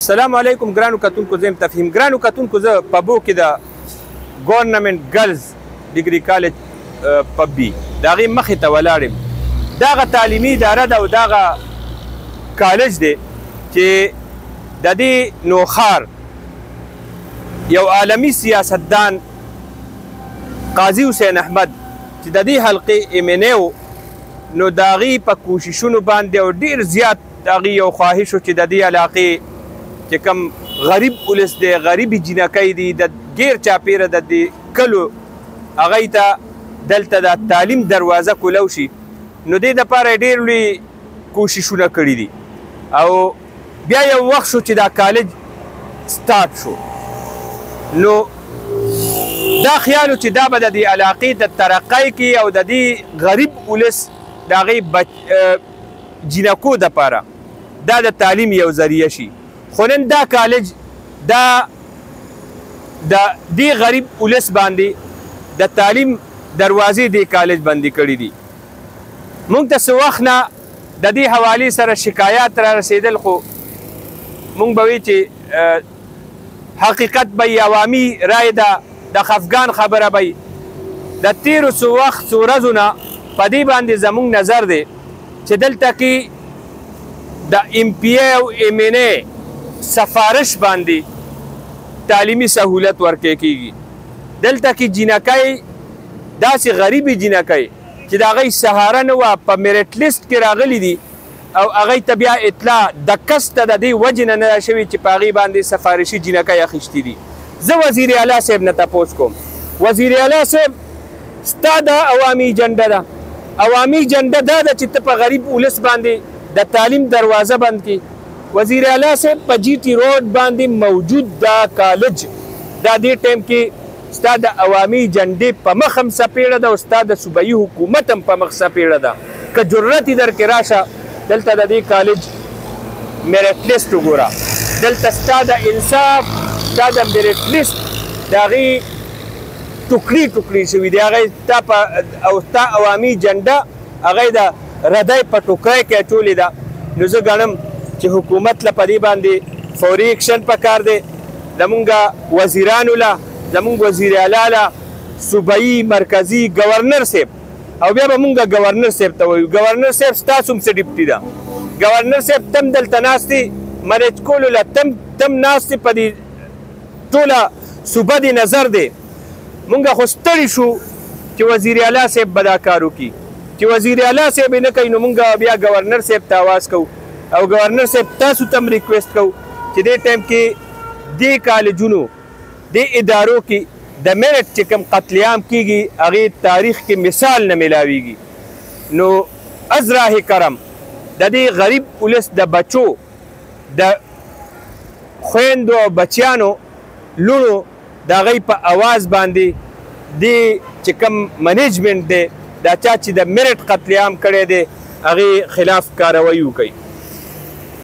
السلام علیکم ګرانو کتونکو، زه یم تفهیم. ګرانو کتونکو، زه پبو کې د ګورنمنټ ګرلز ډیګري کالج پب بي د هغې مخې ته ولاړ یم. دغه تعلیمي اداره ده او دغه کالج دی چې د دې نوښار یو عالمي سیاستدان قاضي حسین احمد چې د دې حلقې MNA و، نو د هغې په کوششونو باندې او ډېر زیات د هغې یو خواهش و چې د دې علاقې چې کوم غریب ولس دی، غریبې جینکۍ دي، د ګیر چاپیره د دې کلو هغوی ته دلته د تعلیم دروازه کولو شي. نو دې دپاره یې ډېر لوی کوششونه کړي دي او بیا یو وخت شو چې دا کالج سټارټ شو. نو دا خیال و چې دا به د دې علاقې د ترقۍ کې او د دې غریب ولس د هغې جینکو دپاره دا د تعلیم یو ذریعه شي. خو نن دا کالج دا د دې غریب ولس باندې د تعلیم دروازې دې کالج بندي کړي دي. مونږ ته څه وخت نه د دې حوالې سره شکایات را رسېدل، خو مونږ به وی چې حقیقت به عوامي رای ده، د خفګان خبره به د تېرو څو وخت څو ورځو نه په دې باندې زموږ نظر دی چې دلته کې د MPA او MNA سفارش باندې تعلیمي سهولت ورکړی کېږي. دلته کې جینکۍ داسې غریبې جینکۍ چې د هغوی سهاره نه وه په میرټ لیست کې راغلي دي او هغوی ته بیا اطلاع د کس ته د دې وجې نه نه شوي چې په هغې باندې سفارشي جینکۍ اخیستي دي. زه وزیر اعلی صاحب نه تپوس کوم، وزیر اعلی صاحب ستا دا عوامي جنډه ده، عوامي جنډه دا ده چې ته په غریب ولس باندې د تعلیم دروازه بند کړي. وزیر اعلی صاحب په GT روډ باندې موجود دا کالج دا دې ټایم کې ستا د عوامي جنډې په مخ هم څپېړه ده او ستا د صوبایي حکومت هم په مخ څپېړه ده. که جرت یې درکې راشه دلته د دې کالج میرټ لیست وګوره، دلته ستا د انصاف ستا د میرټ لیست د هغې ټوکړي ټوکړي شوي دي. هغې او ستا عوامي جنډه هغې د ردی په ټوکری کې اچولې ده. نو زه ګڼم چې حکومت له په دې باندې فوري اکشن پکار دی. زمونږ وزیرانو له، زمونږ وزیر اعلی له، صوبایي مرکزي ګورنر صاحب، او بیا به مونږ ګورنر صاحب ته وایو ګورنر صاحب ستاسو هم څه ډیپټي ده. ګورنر صاحب تم دلته ناست دی، منیج کولو له تم ناست دی، په دې ټوله صوبه دې نظر دی. مونږ خو ستړي شو چې وزیر اعلی صاحب به دا کار وکړي. چې وزیر اعلی صاحب یې نه کوي نو مونږ بیا ګورنر صاحب ته آواز کوو او ګورنر صاحب تاسو ته هم ریکویسټ کوو چې دې ټایم کې دې کالجونو دې ادارو کې د میرټ چې کوم قتل عام کېږي هغې تاریخ کې مثال نه میلاویږي. نو از راه کرم د دې غریب ولس د بچو د خویندو او بچیانو لونو د هغوی په اواز باندې دې چې کوم منیجمنټ دی دا چا چې د میرټ قتل عام کړی دی هغې خلاف کاروایي وکړي.